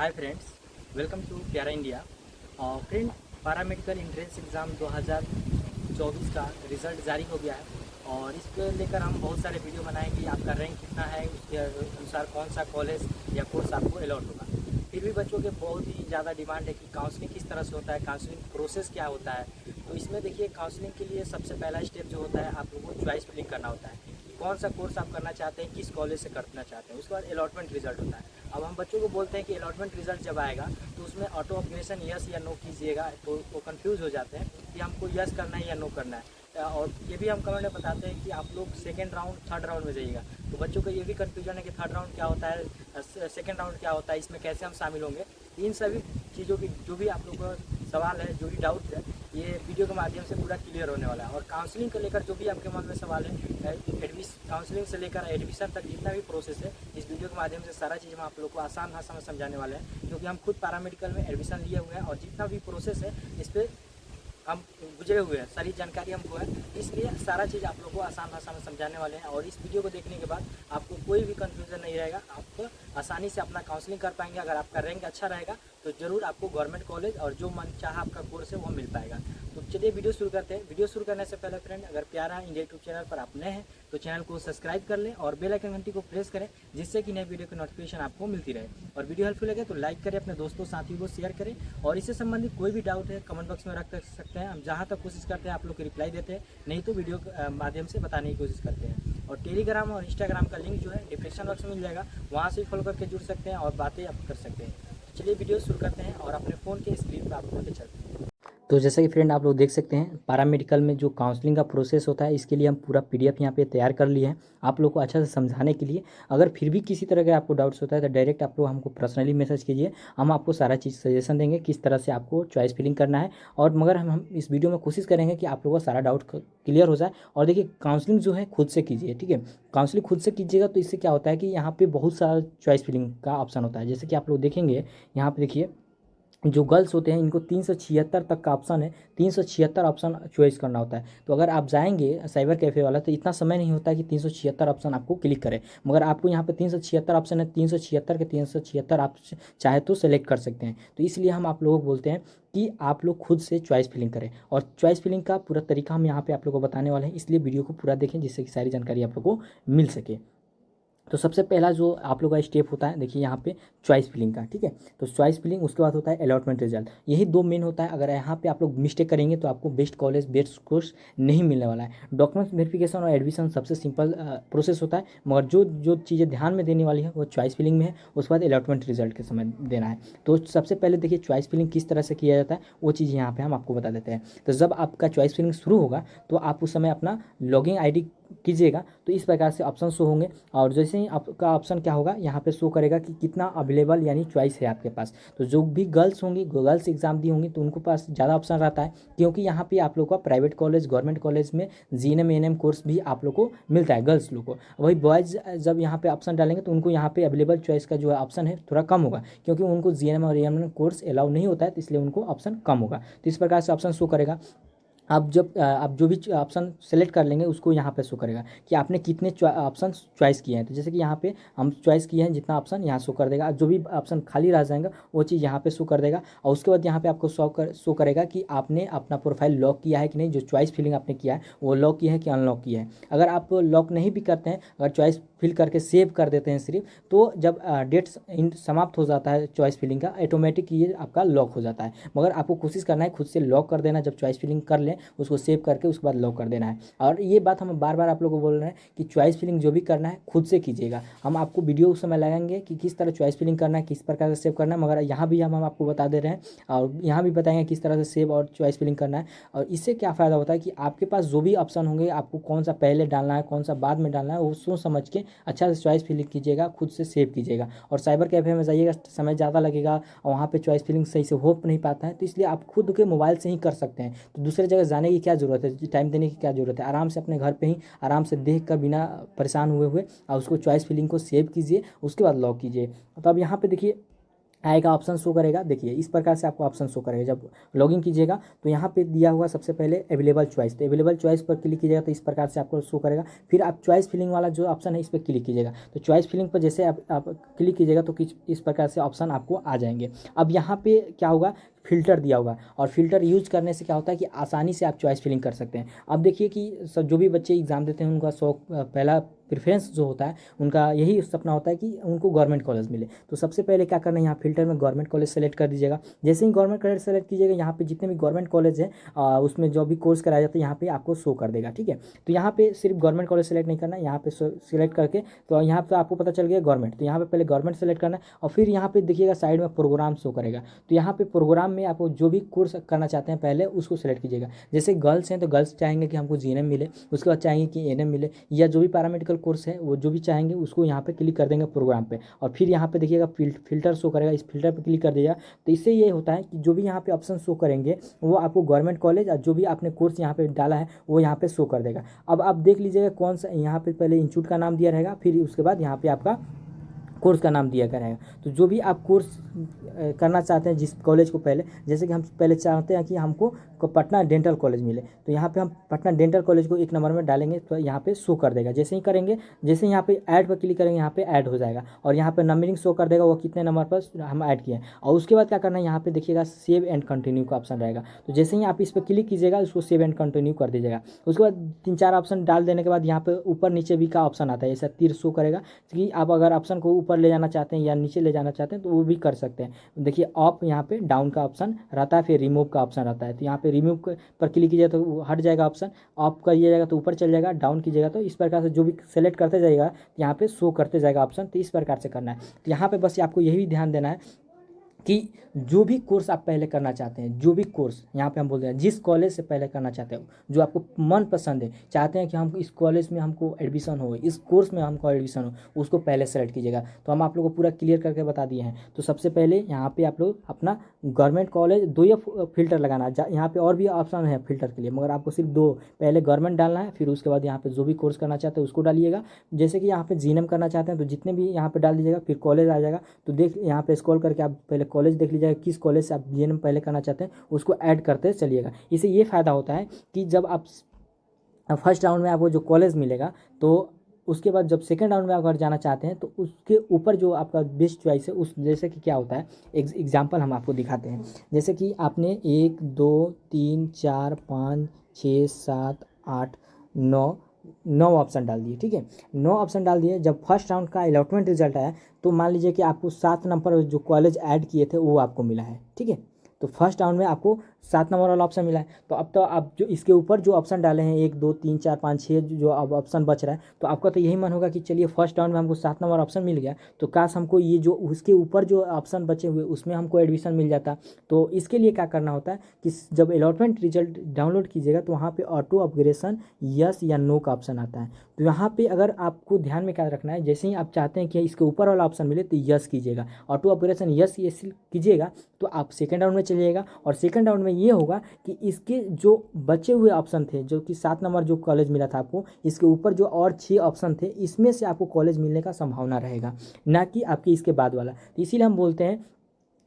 Hi friends, welcome to प्यारा India. Friend, paramedical entrance exam 2024 का result जारी हो गया है और इसको लेकर हम बहुत सारे वीडियो बनाए कि आपका रैंक कितना है, उसके अनुसार कौन सा कॉलेज या कोर्स आपको अलॉट होगा। फिर भी बच्चों के बहुत ही ज़्यादा डिमांड है कि काउंसलिंग किस तरह से होता है, काउंसलिंग प्रोसेस क्या होता है। तो इसमें देखिए, काउंसलिंग के लिए सबसे पहला स्टेप जो होता है, आप लोगों को चॉइस फिलिंग करना होता है कि कौन सा कोर्स आप करना चाहते हैं, किस कॉलेज से करना चाहते हैं। उसके बाद अलॉटमेंट रिजल्ट होता है। अब हम बच्चों को बोलते हैं कि अलॉटमेंट रिजल्ट जब आएगा तो उसमें ऑटो ऑप्शनेशन यस या नो कीजिएगा, तो वो कंफ्यूज हो जाते हैं कि हमको यस करना है या नो करना है। और ये भी हम कमेंट में बताते हैं कि आप लोग सेकेंड राउंड थर्ड राउंड में जाइएगा। तो बच्चों को ये भी कन्फ्यूजन है कि थर्ड राउंड क्या होता है, सेकेंड राउंड क्या होता है, इसमें कैसे हम शामिल होंगे। इन सभी चीज़ों की जो भी आप लोग का सवाल है, जो भी डाउट है, ये वीडियो के माध्यम से पूरा क्लियर होने वाला है। और काउंसलिंग को लेकर जो भी आपके मन में सवाल है, काउंसलिंग से लेकर एडमिशन तक जितना भी प्रोसेस है, इस वीडियो के माध्यम से सारा चीज़ हम आप लोग को आसान भाषा में समझाने वाले हैं, क्योंकि हम खुद पैरामेडिकल में एडमिशन लिए हुए हैं और जितना भी प्रोसेस है इस पर हम गुजरे हुए हैं, सारी जानकारी हमको है। इसलिए सारा चीज़ आप लोगों को आसान भाषा में समझाने वाले हैं और इस वीडियो को देखने के बाद आपको कोई भी कन्फ्यूजन नहीं रहेगा। आप आसानी से अपना काउंसलिंग कर पाएंगे। अगर आपका रैंक अच्छा रहेगा तो ज़रूर आपको गवर्नमेंट कॉलेज और जो मन चाहा आपका कोर्स है वो मिल पाएगा। तो चलिए वीडियो शुरू करते हैं। वीडियो शुरू करने से पहले फ्रेंड, अगर प्यारा इंडिया यूट्यूब चैनल पर आप नए हैं तो चैनल को सब्सक्राइब कर लें और बेल आइकन घंटी को प्रेस करें, जिससे कि नए वीडियो की नोटिफिकेशन आपको मिलती रहे। और वीडियो हेल्पफुल लगे तो लाइक करें, अपने दोस्तों साथियों को शेयर करें और इससे संबंधित कोई भी डाउट है कमेंट बॉक्स में रख सकते हैं। हम जहाँ तक कोशिश करते हैं आप लोग को रिप्लाई देते हैं, नहीं तो वीडियो के माध्यम से बताने की कोशिश करते हैं। और टेलीग्राम और इंस्टाग्राम का लिंक जो है डिस्क्रिप्शन बॉक्स में मिल जाएगा, वहाँ से फॉलो करके जुड़ सकते हैं और बातें आप कर सकते हैं। चलिए वीडियो शुरू करते हैं और अपने फ़ोन के स्क्रीन पर आप लोग चलते हैं। तो जैसा कि फ्रेंड आप लोग देख सकते हैं, पैरामेडिकल में जो काउंसलिंग का प्रोसेस होता है, इसके लिए हम पूरा पीडीएफ यहाँ पे तैयार कर लिए हैं आप लोग को अच्छा से समझाने के लिए। अगर फिर भी किसी तरह का आपको डाउट्स होता है तो डायरेक्ट आप लोग हमको पर्सनली मैसेज कीजिए, हम आपको सारा चीज़ सजेशन देंगे किस तरह से आपको चॉइस फिलिंग करना है। और मगर हम इस वीडियो में कोशिश करेंगे कि आप लोगों का सारा डाउट क्लियर हो जाए। और देखिए, काउंसलिंग जो है खुद से कीजिए, ठीक है। काउंसलिंग खुद से कीजिएगा तो इससे क्या होता है कि यहाँ पे बहुत सारा चॉइस फिलिंग का ऑप्शन होता है। जैसे कि आप लोग देखेंगे यहाँ पे, देखिए जो गर्ल्स होते हैं इनको 376 तक का ऑप्शन है, 376 ऑप्शन चॉइस करना होता है। तो अगर आप जाएंगे साइबर कैफ़े वाला तो इतना समय नहीं होता है कि 376 ऑप्शन आपको क्लिक करें, मगर आपको यहाँ पे 376 ऑप्शन है, 376 के 376 आप चाहे तो सेलेक्ट कर सकते हैं। तो इसलिए हम आप लोगों को बोलते हैं कि आप लोग खुद से चॉइस फिलिंग करें और चॉइस फिलिंग का पूरा तरीका हम यहाँ पे आप लोग को बताने वाले हैं, इसलिए वीडियो को पूरा देखें जिससे कि सारी जानकारी आप लोग को मिल सके। तो सबसे पहला जो आप लोग का स्टेप होता है, देखिए यहाँ पे चॉइस फिलिंग का, ठीक है। तो चॉइस फिलिंग, उसके बाद होता है अलॉटमेंट रिजल्ट। यही दो मेन होता है। अगर यहाँ पे आप लोग मिस्टेक करेंगे तो आपको बेस्ट कॉलेज बेस्ट कोर्स नहीं मिलने वाला है। डॉक्यूमेंट्स वेरिफिकेशन और एडमिशन सबसे सिंपल प्रोसेस होता है, मगर जो जो चीज़ें ध्यान में देने वाली है वो चॉइस फिलिंग में है। उसके बाद अलॉटमेंट रिजल्ट के समय देना है। तो सबसे पहले देखिए चॉइस फिलिंग किस तरह से किया जाता है, वो चीज़ यहाँ पे हम आपको बता देते हैं। तो जब आपका चॉइस फिलिंग शुरू होगा तो आप उस समय अपना लॉगिन आईडी कीजिएगा, तो इस प्रकार से ऑप्शन शो होंगे। और जैसे ही आपका ऑप्शन क्या होगा, यहाँ पे शो करेगा कि कितना अवेलेबल यानी चॉइस है आपके पास। तो जो भी गर्ल्स होंगी, गर्ल्स एग्जाम दी होंगी, तो उनको पास ज़्यादा ऑप्शन रहता है, क्योंकि यहाँ पे आप लोग का प्राइवेट कॉलेज गवर्नमेंट कॉलेज में जीएनएम एएनएम कोर्स भी आप लोग को मिलता है गर्ल्स लोग को। वही बॉयज़ जब यहाँ पे ऑप्शन डालेंगे तो उनको यहाँ पे अवेलेबल चॉइस का जो है ऑप्शन है थोड़ा कम होगा, क्योंकि उनको जीएनएम और एएनएम कोर्स अलाउ नहीं होता है, तो इसलिए उनको ऑप्शन कम होगा। तो इस प्रकार से ऑप्शन शो करेगा। आप जो भी ऑप्शन सेलेक्ट कर लेंगे उसको यहाँ पे शो करेगा कि आपने कितने ऑप्शन चॉइस किए हैं। तो जैसे कि यहाँ पे हम चॉइस किए हैं जितना ऑप्शन, यहाँ शो कर देगा। जो भी ऑप्शन खाली रह जाएगा वो चीज़ यहाँ पे शो कर देगा। और उसके बाद यहाँ पे आपको शो करेगा कि आपने अपना प्रोफाइल लॉक किया है कि नहीं, जो चॉइस फिलिंग आपने किया है वो लॉक किया है कि अनलॉक किया है। अगर आप लॉक नहीं भी करते हैं, अगर चॉइस फिल करके सेव कर देते हैं सिर्फ, तो जब डेट समाप्त हो जाता है चॉइस फिलिंग का, ऑटोमेटिक ये आपका लॉक हो जाता है। मगर आपको कोशिश करना है खुद से लॉक कर देना, जब चॉइस फिलिंग कर लें उसको सेव करके उसके बाद लॉक कर देना है। और ये बात हम बार बार आप लोगों को बोल रहे हैं कि चॉइस फिलिंग जो भी करना है खुद से कीजिएगा। हम आपको वीडियो उस समय लगाएंगे कि किस तरह चॉइस फिलिंग करना है, किस प्रकार से सेव करना है, मगर यहाँ भी हम आपको बता दे रहे हैं और यहाँ भी बताएंगे किस तरह से सेव और चॉइस फिलिंग करना है। और इससे क्या फ़ायदा होता है कि आपके पास जो भी ऑप्शन होंगे, आपको कौन सा पहले डालना है कौन सा बाद में डालना है, वो सोच समझ के अच्छा से चॉइस फिलिंग कीजिएगा, खुद से सेव कीजिएगा। और साइबर कैफ़े में जाइएगा, समय ज़्यादा लगेगा और वहाँ पे चॉइस फिलिंग सही से हो नहीं पाता है, तो इसलिए आप खुद के मोबाइल से ही कर सकते हैं। तो दूसरे जगह जाने की क्या ज़रूरत है, टाइम देने की क्या ज़रूरत है। आराम से अपने घर पे ही आराम से देख कर बिना परेशान हुए और उसको चॉइस फिलिंग को सेव कीजिए, उसके बाद लॉक कीजिए। तो अब यहाँ पे देखिए आएगा, ऑप्शन शो करेगा। देखिए इस प्रकार से आपको ऑप्शन शो करेगा। जब लॉगिन कीजिएगा तो यहाँ पे दिया हुआ सबसे पहले अवेलेबल चॉइस, तो अवेलेबल चॉइस पर क्लिक कीजिएगा तो इस प्रकार से आपको शो करेगा। फिर आप चॉइस फिलिंग वाला जो ऑप्शन है इस पर क्लिक कीजिएगा, तो चॉइस फिलिंग पर जैसे आप क्लिक कीजिएगा तो इस प्रकार से ऑप्शन आपको आ जाएंगे। अब यहाँ पे क्या होगा, फ़िल्टर दिया होगा, और फ़िल्टर यूज करने से क्या होता है कि आसानी से आप चॉइस फिलिंग कर सकते हैं। अब देखिए कि जो भी बच्चे एग्ज़ाम देते हैं उनका शौक, पहला प्रेफरेंस जो होता है उनका यही सपना होता है कि उनको गवर्नमेंट कॉलेज मिले। तो सबसे पहले क्या करना है, यहाँ फिल्टर में गवर्नमेंट कॉलेज सेलेक्ट कर दीजिएगा। जैसे ही गवर्नमेंट कॉलेज सेलेक्ट कीजिएगा, यहाँ पे जितने भी गवर्नमेंट कॉलेज है उसमें जो भी कोर्स कराया जाता है यहाँ पे आपको शो कर देगा। ठीक है, तो यहाँ पे सिर्फ गवर्नमेंट कॉलेज सेलेक्ट नहीं करना है, यहाँ पे सिलेक्ट करके तो यहाँ पे आपको पता चल गया गवर्नमेंट, तो यहाँ पे पहले गवर्नमेंट सेलेक्ट करना है और फिर यहाँ पे देखिएगा साइड में प्रोग्राम शो करेगा। तो यहाँ पे प्रोग्राम में आपको जो भी कोर्स करना चाहते हैं पहले उसको सेलेक्ट कीजिएगा। जैसे गर्ल्स हैं तो गर्ल्स चाहेंगे कि हमको जीएनएम मिले, उसके बाद चाहेंगे कि एएनएम मिले, या जो भी पैरामेडिकल कोर्स है वो जो भी चाहेंगे उसको यहाँ पे क्लिक कर देंगे प्रोग्राम पे, और फिर यहाँ पे देखिएगा फिल्टर शो करेगा, इस फिल्टर पे क्लिक कर दीजिएगा। तो इससे ये होता है कि जो भी यहाँ पे ऑप्शन शो करेंगे वो आपको गवर्नमेंट कॉलेज और जो भी आपने कोर्स यहाँ पे डाला है वो यहाँ पे शो कर देगा। अब आप देख लीजिएगा कौन सा, यहाँ पे पहले इंस्टीट्यूट का नाम दिया रहेगा, फिर उसके बाद यहाँ पे आपका कोर्स का नाम दिया रहेगा। तो जो भी आप कोर्स करना चाहते हैं जिस कॉलेज को, पहले जैसे कि हम पहले चाहते हैं कि हमको पटना डेंटल कॉलेज मिले, तो यहाँ पे हम पटना डेंटल कॉलेज को 1 नंबर में डालेंगे तो यहाँ पे शो कर देगा। जैसे ही करेंगे, जैसे यहाँ पे ऐड पर क्लिक करेंगे यहाँ पे ऐड हो जाएगा और यहाँ पे नंबरिंग शो कर देगा वो कितने नंबर पर हम ऐड किए हैं। और उसके बाद क्या करना है, यहाँ पे देखिएगा सेव एंड कंटिन्यू का ऑप्शन रहेगा, तो जैसे ही आप इस पर क्लिक कीजिएगा उसको सेव एंड कंटिन्यू कर दीजिएगा। उसके बाद 3-4 ऑप्शन डाल देने के बाद यहाँ पे ऊपर नीचे भी का ऑप्शन आता है, ऐसा तीर शो करेगा कि आप अगर ऑप्शन को ऊपर ले जाना चाहते हैं या नीचे ले जाना चाहते हैं तो वो भी कर सकते हैं। देखिए अप यहाँ पे डाउन का ऑप्शन रहता है, फिर रिमूव का ऑप्शन रहता है, तो यहाँ पे रिमूव पर क्लिक कीजिएगा तो हट जाएगा ऑप्शन, अप करिएगा तो ऊपर चल जाएगा, डाउन कीजिएगा तो इस प्रकार से जो भी सेलेक्ट करते जाएगा यहाँ पे शो करते जाएगा ऑप्शन। तो इस प्रकार से करना है। तो यहाँ पे बस आपको यही ध्यान देना है कि जो भी कोर्स आप पहले करना चाहते हैं, जो भी कोर्स यहाँ पे हम बोल रहे हैं जिस कॉलेज से पहले करना चाहते हो, जो आपको मन पसंद है, चाहते हैं कि हमको इस कॉलेज में हमको एडमिशन हो, इस कोर्स में हमको एडमिशन हो, उसको पहले सेलेक्ट कीजिएगा। तो हम आप लोगों को पूरा क्लियर करके बता दिए हैं। तो सबसे पहले यहाँ पे आप लोग अपना गवर्नमेंट कॉलेज, 2 या फिल्टर लगाना है। यहाँ पे और भी ऑप्शन है फिल्टर के लिए, मगर आपको सिर्फ 2 पहले गवर्नमेंट डालना है, फिर उसके बाद यहाँ पे जो भी कोर्स करना चाहते हैं उसको डालिएगा। जैसे कि यहाँ पे जीएनएम करना चाहते हैं तो जितने भी यहाँ पे डाल दीजिएगा, फिर कॉलेज आ जाएगा। तो देख यहाँ पे स्क्रॉल करके आप पहले कॉलेज देख लीजिएगा, किस कॉलेज से आप जीएनएम पहले करना चाहते हैं उसको ऐड करते चलिएगा। इससे ये फ़ायदा होता है कि जब आप फर्स्ट राउंड में आपको जो कॉलेज मिलेगा, तो उसके बाद जब सेकंड राउंड में अगर जाना चाहते हैं तो उसके ऊपर जो आपका बेस्ट चॉइस है उस, जैसे कि क्या होता है एग्जाम्पल हम आपको दिखाते हैं। जैसे कि आपने 1 2 3 4 5 6 7 8 9 ऑप्शन डाल दिए। ठीक है, 9 ऑप्शन डाल दिए। जब फर्स्ट राउंड का अलॉटमेंट रिजल्ट आया तो मान लीजिए कि आपको 7 नंबर जो कॉलेज ऐड किए थे वो आपको मिला है। ठीक है, तो फर्स्ट राउंड में आपको 7 नंबर वाला ऑप्शन मिला है। तो अब तो आप जो इसके ऊपर जो ऑप्शन डाले हैं 1 2 3 4 5 6 जो अब ऑप्शन बच रहा है, तो आपका तो यही मन होगा कि चलिए फर्स्ट राउंड में हमको 7 नंबर ऑप्शन मिल गया, तो काश हमको ये जो उसके ऊपर जो ऑप्शन बचे हुए उसमें हमको एडमिशन मिल जाता। तो इसके लिए क्या करना होता है कि जब अलॉटमेंट रिजल्ट डाउनलोड कीजिएगा तो वहाँ पर ऑटो अपग्रेडेशन यस या नो का ऑप्शन आता है। तो यहाँ पर अगर आपको ध्यान में क्या रखना है, जैसे ही आप चाहते हैं कि इसके ऊपर वाला ऑप्शन मिले तो यस कीजिएगा, ऑटो अपग्रेडेशन यस कीजिएगा, तो आप सेकेंड राउंड में चलिएगा। और सेकंड राउंड में ये होगा कि इसके जो बचे हुए ऑप्शन थे, जो कि 7 नंबर जो कॉलेज मिला था आपको, इसके ऊपर जो और 6 ऑप्शन थे इसमें से आपको कॉलेज मिलने का संभावना रहेगा, ना कि आपके इसके बाद वाला। तो इसीलिए हम बोलते हैं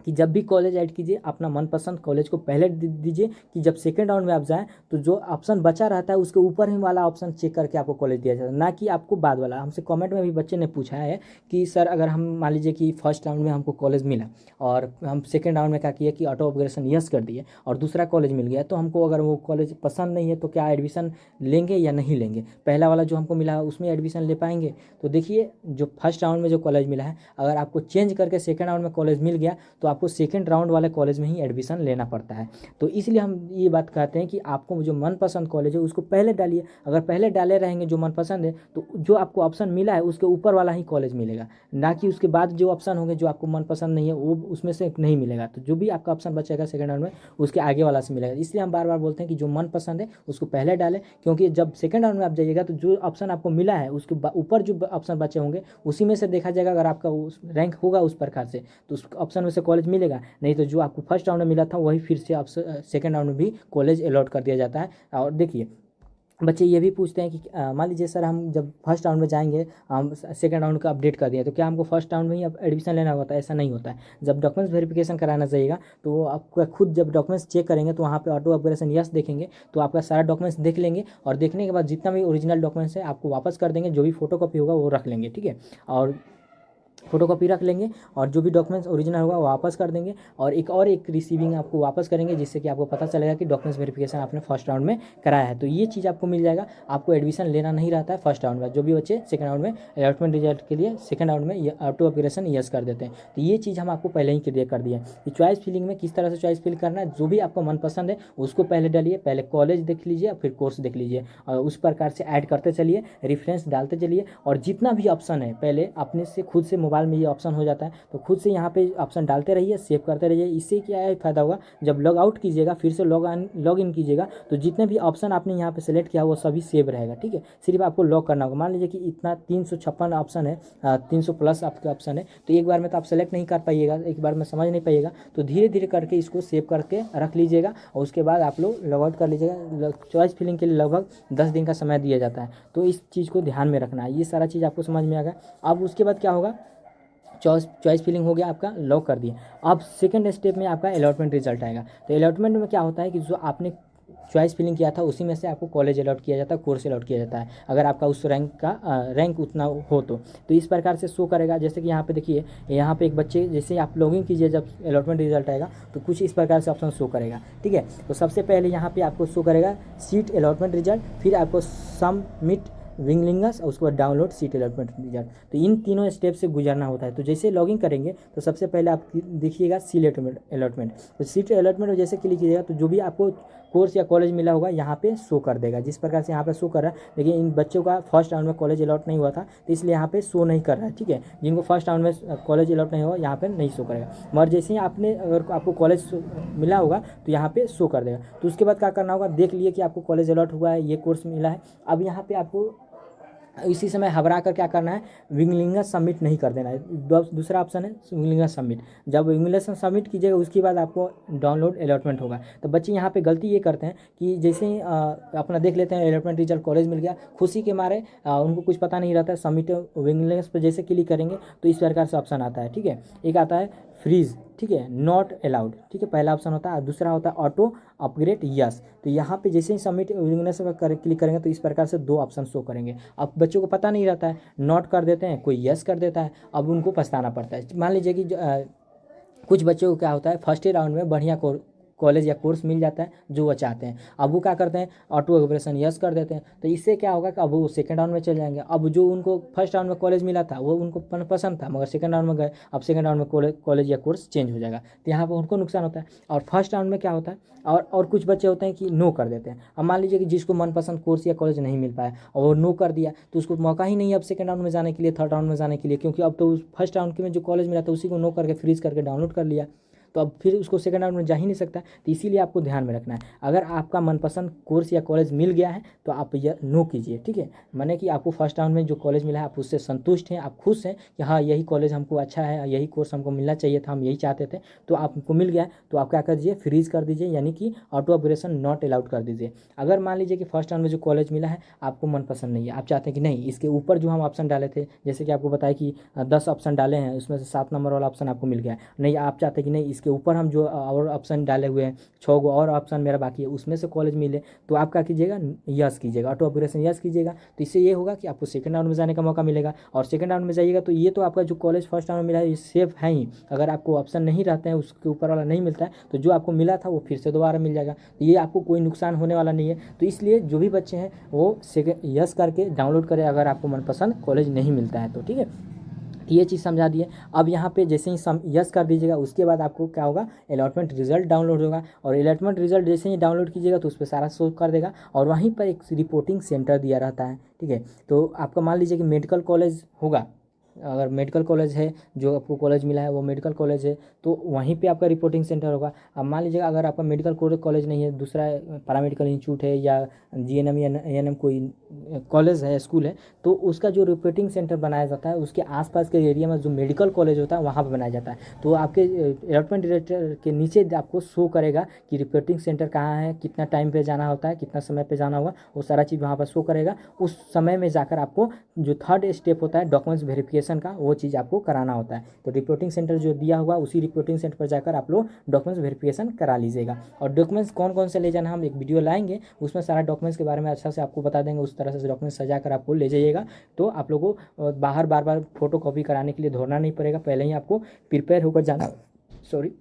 कि जब भी कॉलेज ऐड कीजिए अपना मनपसंद कॉलेज को पहले दीजिए, कि जब सेकंड राउंड में आप जाएं तो जो ऑप्शन बचा रहता है उसके ऊपर ही वाला ऑप्शन चेक करके आपको कॉलेज दिया जाता है, ना कि आपको बाद वाला। हमसे कमेंट में भी बच्चे ने पूछा है कि सर अगर हम मान लीजिए कि फर्स्ट राउंड में हमको कॉलेज मिला और हम सेकेंड राउंड में क्या किया कि ऑटो अपग्रेडेशन यस कर दिए और दूसरा कॉलेज मिल गया, तो हमको अगर वो कॉलेज पसंद नहीं है तो क्या एडमिशन लेंगे या नहीं लेंगे, पहला वाला जो हमको मिला उसमें एडमिशन ले पाएंगे। तो देखिए जो फर्स्ट राउंड में जो कॉलेज मिला है, अगर आपको चेंज करके सेकेंड राउंड में कॉलेज मिल गया तो आपको सेकेंड राउंड वाले कॉलेज में ही एडमिशन लेना पड़ता है। तो इसलिए हम ये बात कहते हैं कि आपको जो मनपसंद कॉलेज है उसको पहले डालिए। अगर पहले डाले रहेंगे जो मनपसंद है तो जो आपको ऑप्शन मिला है उसके ऊपर वाला ही कॉलेज मिलेगा, ना कि उसके बाद जो ऑप्शन होंगे जो आपको मनपसंद नहीं है वो उसमें से नहीं मिलेगा। तो जो भी आपका ऑप्शन बचेगा सेकंड राउंड में उसके आगे वाला से मिलेगा। इसलिए हम बार बार बोलते हैं कि जो मनपसंद है उसको पहले डालें, क्योंकि जब सेकंड राउंड में आप जाइएगा तो जो ऑप्शन आपको मिला है उसके ऊपर जो ऑप्शन बचे होंगे उसी में से देखा जाएगा। अगर आपका रैंक होगा उस प्रकार से तो उस ऑप्शन में से कॉलेज मिलेगा, नहीं तो जो आपको फर्स्ट राउंड में मिला था वही फिर से आप सेकेंड राउंड में भी कॉलेज अलॉट कर दिया जाता है। और देखिए बच्चे ये भी पूछते हैं कि मान लीजिए सर हम जब फर्स्ट राउंड में जाएंगे, हम सेकंड राउंड का अपडेट कर दिए, तो क्या हमको फर्स्ट राउंड में ही अब एडमिशन लेना होता है? ऐसा नहीं होता है। जब डॉक्यूमेंट्स वेरिफिकेशन कराना चाहिएगा तो वो आपका खुद जब डॉक्यूमेंट्स चेक करेंगे तो वहाँ पे ऑटो अपग्रेडेशन यस देखेंगे, तो आपका सारा डॉक्यूमेंट्स देख लेंगे और देखने के बाद जितना भी ओरिजिनल डॉक्यूमेंट्स है आपको वापस कर देंगे, जो भी फोटो कॉपी होगा वो रख लेंगे, ठीक है, और फोटोकॉपी रख लेंगे और जो भी डॉक्यूमेंट्स ओरिजिनल होगा वो वापस कर देंगे और एक रिसीविंग आपको वापस करेंगे, जिससे कि आपको पता चलेगा कि डॉक्यूमेंट्स वेरिफिकेशन आपने फर्स्ट राउंड में कराया है। तो ये चीज़ आपको मिल जाएगा, आपको एडमिशन लेना नहीं रहता है फर्स्ट राउंड में। जो भी बच्चे सेकंड राउंड में अलॉटमेंट रिजल्ट के लिए सेकंड राउंड में ऑटो अपग्रेडेशन यस कर देते हैं, तो ये चीज़ हम आपको पहले ही क्लियर कर दिया है कि चॉइस फिलिंग में किस तरह से चॉइस फिल करना है। जो भी आपको मनपसंद है उसको पहले डालिए, पहले कॉलेज देख लीजिए फिर कोर्स देख लीजिए और उस प्रकार से ऐड करते चलिए, रेफरेंस डालते चलिए और जितना भी ऑप्शन है पहले अपने से खुद से मोबाइल में ये ऑप्शन हो जाता है, तो खुद से यहाँ पे ऑप्शन डालते रहिए, सेव करते रहिए। इससे क्या है फ़ायदा होगा, जब लॉग आउट कीजिएगा फिर से लॉग इन कीजिएगा तो जितने भी ऑप्शन आपने यहाँ पे सेलेक्ट किया वो सभी सेव रहेगा, ठीक है। सिर्फ आपको लॉक करना होगा। मान लीजिए कि इतना 356 ऑप्शन है, 300 प्लस आपके ऑप्शन है, तो एक बार में तो आप सेलेक्ट नहीं कर पाइएगा, एक बार में समझ नहीं पाइएगा, तो धीरे धीरे करके इसको सेव करके रख लीजिएगा और उसके बाद आप लोग लॉग आउट कर लीजिएगा। चॉइस फिलिंग के लिए लगभग 10 दिन का समय दिया जाता है, तो इस चीज़ को ध्यान में रखना है। ये सारा चीज़ आपको समझ में आ गया। अब उसके बाद क्या होगा, चॉइस फिलिंग हो गया आपका, लॉक कर दिए। अब सेकंड स्टेप में आपका अलॉटमेंट रिजल्ट आएगा। तो अलॉटमेंट में क्या होता है कि जो आपने चॉइस फिलिंग किया था उसी में से आपको कॉलेज अलॉट किया जाता है, कोर्स अलॉट किया जाता है, अगर आपका उस रैंक उतना हो तो इस प्रकार से शो करेगा। जैसे कि यहाँ पे देखिए, यहाँ पे एक बच्चे जैसे आप लॉगिन कीजिए, जब अलॉटमेंट रिजल्ट आएगा तो कुछ इस प्रकार से ऑप्शन शो करेगा, ठीक है। तो सबसे पहले यहाँ पे आपको शो करेगा सीट अलॉटमेंट रिजल्ट, फिर आपको सबमिट विंगलिंगस और उसके बाद डाउनलोड सीट अलॉटमेंट रिजल्ट। तो इन तीनों स्टेप से गुजरना होता है। तो जैसे लॉगिन करेंगे तो सबसे पहले आप देखिएगा सीट अलॉटमेंट, तो सीट अलॉटमेंट में जैसे क्लिक कीजिएगा तो जो भी आपको कोर्स या कॉलेज मिला होगा यहाँ पे शो कर देगा, जिस प्रकार से यहाँ पे शो कर रहा है। देखिए इन बच्चों का फर्स्ट राउंड में कॉलेज अलॉट नहीं हुआ था तो इसलिए यहाँ पे शो नहीं कर रहा है, ठीक है। जिनको फर्स्ट राउंड में कॉलेज अलॉट नहीं हुआ यहाँ पे नहीं शो करेगा, मगर जैसे ही आपने अगर आपको कॉलेज मिला होगा तो यहाँ पे शो कर देगा। तो उसके बाद क्या करना होगा, देख लिए कि आपको कॉलेज अलॉट हुआ है, ये कोर्स मिला है। अब यहाँ पे आपको इसी समय घबरा कर क्या करना है, विंगलिंगस सबमिट नहीं कर देना है। दूसरा ऑप्शन है विंगलिंगस सबमिट। जब विंगलिंगस सबमिट कीजिएगा उसके बाद आपको डाउनलोड अलॉटमेंट होगा। तो बच्चे यहाँ पे गलती ये करते हैं कि जैसे ही अपना देख लेते हैं अलॉटमेंट रिजल्ट कॉलेज मिल गया, खुशी के मारे उनको कुछ पता नहीं रहता है, सबमिट विंगलिंगस पर जैसे क्लिक करेंगे तो इस प्रकार से ऑप्शन आता है, ठीक है। एक आता है फ्रीज, ठीक है, नॉट अलाउड, ठीक है, पहला ऑप्शन होता है। दूसरा होता है ऑटो अपग्रेड यस। तो यहाँ पे जैसे ही सबमिट विंगलिंगस पर क्लिक करेंगे तो इस प्रकार से दो ऑप्शन शो करेंगे। अब बच्चों को पता नहीं रहता है, नॉट कर देते हैं, कोई यस कर देता है, अब उनको पछताना पड़ता है। मान लीजिए कि कुछ बच्चों को क्या होता है, फर्स्ट राउंड में बढ़िया कॉलेज या कोर्स मिल जाता है जो वो चाहते हैं, अब वो क्या करते हैं, ऑटो ऑपरेशन यस कर देते हैं। तो इससे क्या होगा कि अब वो सेकंड राउंड में चले जाएंगे। अब जो उनको फर्स्ट राउंड में कॉलेज मिला था वो उनको पसंद था, मगर सेकंड राउंड में गए, अब सेकंड राउंड में कॉलेज या कोर्स चेंज हो जाएगा, तो यहाँ पर उनको नुकसान होता है। और फर्स्ट राउंड में क्या होता है, और कुछ बच्चे होते हैं कि नो कर देते हैं। अब मान लीजिए कि जिसको मनपसंद कोर्स या कॉलेज नहीं मिल पाया और वो नो कर दिया, तो उसको मौका ही नहीं अब सेकंड राउंड में जाने के लिए, थर्ड राउंड में जाने के लिए, क्योंकि अब तो उस फर्स्ट राउंड के में जो कॉलेज मिला था उसी को नो करके फ्रीज करके डाउनलोड कर लिया, तो अब फिर उसको सेकंड राउंड में जा ही नहीं सकता। तो इसीलिए आपको ध्यान में रखना है, अगर आपका मनपसंद कोर्स या कॉलेज मिल गया है तो आप यह नो कीजिए, ठीक है। माने कि आपको फर्स्ट राउंड में जो कॉलेज मिला है आप उससे संतुष्ट हैं, आप खुश हैं कि हाँ यही कॉलेज हमको अच्छा है, यही कोर्स हमको मिलना चाहिए था, हम यही चाहते थे, तो आपको मिल गया। तो आप क्या कर दीजिए, फ्रीज कर दीजिए, यानी कि ऑटो ऑपरेशन नॉट अलाउड कर दीजिए। अगर मान लीजिए कि फर्स्ट राउंड में जो कॉलेज मिला है आपको मनपसंद नहीं है, आप चाहते हैं कि नहीं इसके ऊपर जो हम ऑप्शन डाले थे, जैसे कि आपको बताया कि 10 ऑप्शन डाले हैं उसमें से 7 नंबर वाला ऑप्शन आपको मिल गया, नहीं आप चाहते हैं कि नहीं इसके ऊपर हम जो और ऑप्शन डाले हुए हैं 6 गो और ऑप्शन मेरा बाकी है उसमें से कॉलेज मिले, तो आप क्या कीजिएगा, यस कीजिएगा, ऑटो ऑपरेशन यस कीजिएगा। तो इससे ये होगा कि आपको सेकंड राउंड में जाने का मौका मिलेगा, और सेकंड राउंड में जाइएगा तो ये तो आपका जो कॉलेज फर्स्ट राउंड में मिला है ये सेफ है ही। अगर आपको ऑप्शन नहीं रहते हैं, उसके ऊपर वाला नहीं मिलता है, तो जो आपको मिला था वो फिर से दोबारा मिल जाएगा, तो ये आपको कोई नुकसान होने वाला नहीं है। तो इसलिए जो भी बच्चे हैं वो यस करके डाउनलोड करें अगर आपको मनपसंद कॉलेज नहीं मिलता है तो, ठीक है। ये चीज़ समझा दिए। अब यहाँ पे जैसे ही यस कर दीजिएगा उसके बाद आपको क्या होगा, अलॉटमेंट रिजल्ट डाउनलोड होगा, और अलॉटमेंट रिजल्ट जैसे ही डाउनलोड कीजिएगा तो उस पर सारा शो कर देगा, और वहीं पर एक रिपोर्टिंग सेंटर दिया रहता है, ठीक है। तो आपका मान लीजिए कि मेडिकल कॉलेज होगा, अगर मेडिकल कॉलेज है, जो आपको कॉलेज मिला है वो मेडिकल कॉलेज है, तो वहीं पे आपका रिपोर्टिंग सेंटर होगा। अब मान लीजिएगा अगर आपका मेडिकल कॉलेज नहीं है, दूसरा पैरामेडिकल इंस्टीट्यूट है या जीएनएम या एएनएम कोई कॉलेज है, स्कूल है, तो उसका जो रिपोर्टिंग सेंटर बनाया जाता है उसके आसपास के एरिया में जो मेडिकल कॉलेज होता है वहाँ पर बनाया जाता है। तो आपके अलॉटमेंट डायरेक्टर के नीचे आपको शो करेगा कि रिपोर्टिंग सेंटर कहाँ है, कितना टाइम पे जाना होता है, कितना समय पे जाना होगा, वो सारा चीज़ वहाँ पर शो करेगा। उस समय में जाकर आपको जो थर्ड स्टेप होता है डॉक्यूमेंट्स वेरिफिकेशन का, वो चीज़ आपको कराना होता है। तो रिपोर्टिंग सेंटर जो दिया होगा उसी रिपोर्टिंग सेंटर पर जाकर आप लोग डॉक्यूमेंट्स वेरिफिकेशन करा लीजिएगा। और डॉक्यूमेंट्स कौन कौन से ले जाना, हम एक वीडियो लाएंगे, उसमें सारा डॉक्यूमेंट्स के बारे में अच्छा से आपको बता देंगे। उस तरह से डॉक्यूमेंट्स सजा कर आपको ले जाइएगा, तो आप लोगों को बाहर बार बार फोटो कॉपी कराने के लिए दौड़ना नहीं पड़ेगा। पहले ही आपको प्रिपेयर होकर जाना, सॉरी,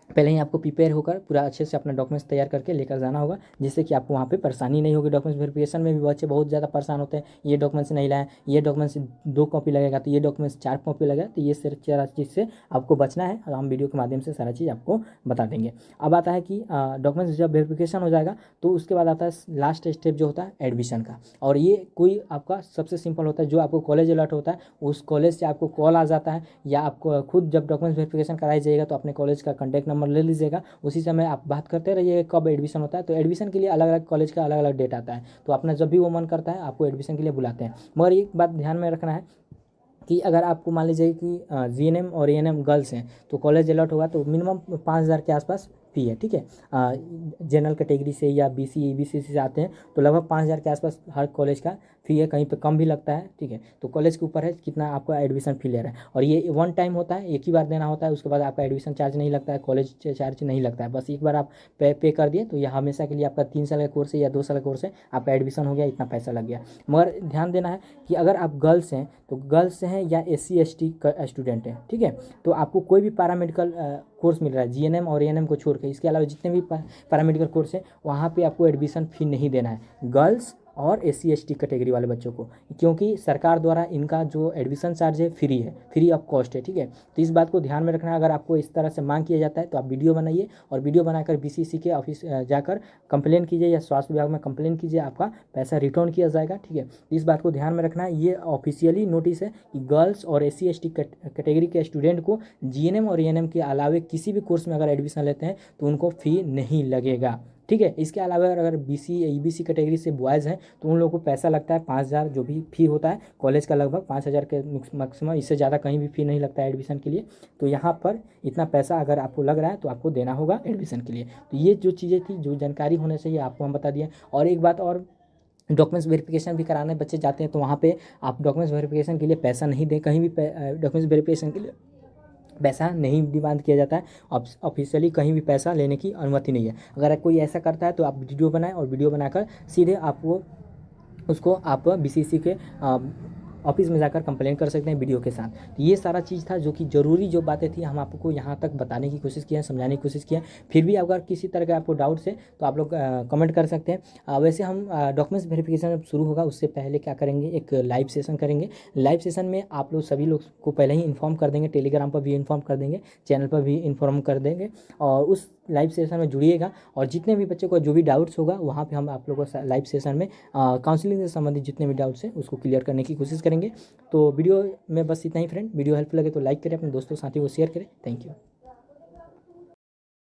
पहले ही आपको प्रिपेयर होकर पूरा अच्छे से अपना डॉक्यूमेंट्स तैयार करके लेकर जाना होगा, जिससे कि आपको वहाँ पे परेशानी नहीं होगी। डॉक्यूमेंट्स वेरिफिकेशन में भी बच्चे बहुत ज़्यादा परेशान होते हैं, ये डॉक्यूमेंट्स नहीं लाए, ये डॉक्यूमेंट्स 2 कॉपी लगेगा, तो ये डॉक्यूमेंट्स 4 कॉपी लगेगा। तो ये सारा चीज़ से आपको बचना है, और हम वीडियो के माध्यम से सारा चीज़ आपको बता देंगे। अब आता है कि डॉक्यूमेंट्स जब वेरिफिकेशन हो जाएगा तो उसके बाद आता है लास्ट स्टेप जो होता है एडमिशन का। और ये कोई आपका सबसे सिंपल होता है, जो आपको कॉलेज अलॉट होता है उस कॉलेज से आपको कॉल आ जाता है, या आपको खुद जब डॉक्यूमेंट्स वेरिफिकेशन कराई जाएगा तो अपने कॉलेज का कॉन्टैक्ट नंबर ले लीजिएगा, उसी समय आप बात करते रहिए कब एडमिशन होता है। तो एडमिशन के लिए अलग अलग कॉलेज का अलग अलग डेट आता है, तो अपना जब भी वो मन करता है आपको एडमिशन के लिए बुलाते हैं। मगर एक बात ध्यान में रखना है कि अगर आपको मान लीजिए कि जीएनएम और एएनएम गर्ल्स हैं, तो कॉलेज अलॉट होगा तो मिनिमम 5,000 के आसपास फ़ी है, ठीक है। जनरल कैटेगरी से या बीसी ईबीसी से आते हैं तो लगभग 5,000 के आसपास हर कॉलेज का फ़ी है, कहीं पे कम भी लगता है, ठीक है। तो कॉलेज के ऊपर है कितना आपका एडमिशन फ़ी ले रहा है, और ये वन टाइम होता है, एक ही बार देना होता है। उसके बाद आपका एडमिशन चार्ज नहीं लगता है, कॉलेज चार्ज नहीं लगता है, बस एक बार आप पे कर दिए तो यह हमेशा के लिए आपका 3 साल का कोर्स है या 2 साल का कोर्स है, आपका एडमिशन हो गया, इतना पैसा लग गया। मगर ध्यान देना है कि अगर आप गर्ल्स हैं तो गर्ल्स हैं या SC ST का स्टूडेंट हैं, ठीक है, तो आपको कोई भी पैरामेडिकल कोर्स मिल रहा है जीएनएम और एएनएम को छोड़ के, इसके अलावा जितने भी पैरामेडिकल कोर्स हैं वहाँ पे आपको एडमिशन फ़ी नहीं देना है, गर्ल्स और SC ST कैटेगरी वाले बच्चों को, क्योंकि सरकार द्वारा इनका जो एडमिशन चार्ज है फ्री ऑफ कॉस्ट है, ठीक है। तो इस बात को ध्यान में रखना है। अगर आपको इस तरह से मांग किया जाता है तो आप वीडियो बनाइए, और वीडियो बनाकर BCC के ऑफिस जाकर कंप्लेन कीजिए या स्वास्थ्य विभाग में कंप्लेन कीजिए, आपका पैसा रिटर्न किया जाएगा, ठीक है। इस बात को ध्यान में रखना है। ये ऑफिशियली नोटिस है कि गर्ल्स और SC ST कैटेगरी के स्टूडेंट को जीएनएम और एएनएम के अलावे किसी भी कोर्स में अगर एडमिशन लेते हैं तो उनको फ़ी नहीं लगेगा, ठीक है। इसके अलावा अगर BC EBC कैटेगरी से बॉयज़ हैं तो उन लोगों को पैसा लगता है 5,000, जो भी फ़ी होता है कॉलेज का लगभग 5,000 के मैक्सिमम, इससे ज़्यादा कहीं भी फ़ी नहीं लगता है एडमिशन के लिए। तो यहाँ पर इतना पैसा अगर आपको लग रहा है तो आपको देना होगा एडमिशन के लिए। तो ये जो चीज़ें थी, जो जानकारी होने चाहिए आपको हम बता दिए। और एक बात और, डॉक्यूमेंट्स वेरिफिकेशन भी कराने बच्चे जाते हैं तो वहाँ पे आप डॉक्यूमेंट्स वेरिफिकेशन के लिए पैसा नहीं दें, कहीं भी डॉक्यूमेंट्स वेरिफिकेशन के लिए पैसा नहीं डिमांड किया जाता है। ऑफिशियली कहीं भी पैसा लेने की अनुमति नहीं है। अगर कोई ऐसा करता है तो आप वीडियो बनाएं, और वीडियो बनाकर सीधे आप वो उसको आप BCC के ऑफिस में जाकर कंप्लेन कर सकते हैं वीडियो के साथ। तो ये सारा चीज़ था जो कि ज़रूरी जो बातें थी हम आपको यहाँ तक बताने की कोशिश किए हैं, समझाने की कोशिश किए हैं। फिर भी अगर किसी तरह का आपको डाउट्स है तो आप लोग कमेंट कर सकते हैं। वैसे हम डॉक्यूमेंट्स वेरिफिकेशन जब शुरू होगा उससे पहले क्या करेंगे, एक लाइव सेशन करेंगे। लाइव सेशन में आप लोग सभी लोग को पहले ही इन्फॉर्म कर देंगे, टेलीग्राम पर भी इन्फॉर्म कर देंगे, चैनल पर भी इन्फॉर्म कर देंगे, और उस लाइव सेशन में जुड़िएगा। और जितने भी बच्चों को जो भी डाउट्स होगा वहाँ पे हम आप लोगों को लाइव सेशन में काउंसलिंग से संबंधित जितने भी डाउट्स हैं उसको क्लियर करने की कोशिश करेंगे। तो वीडियो में बस इतना ही फ्रेंड। वीडियो हेल्पफुल लगे तो लाइक करें, अपने दोस्तों साथियों को शेयर करें। Thank you.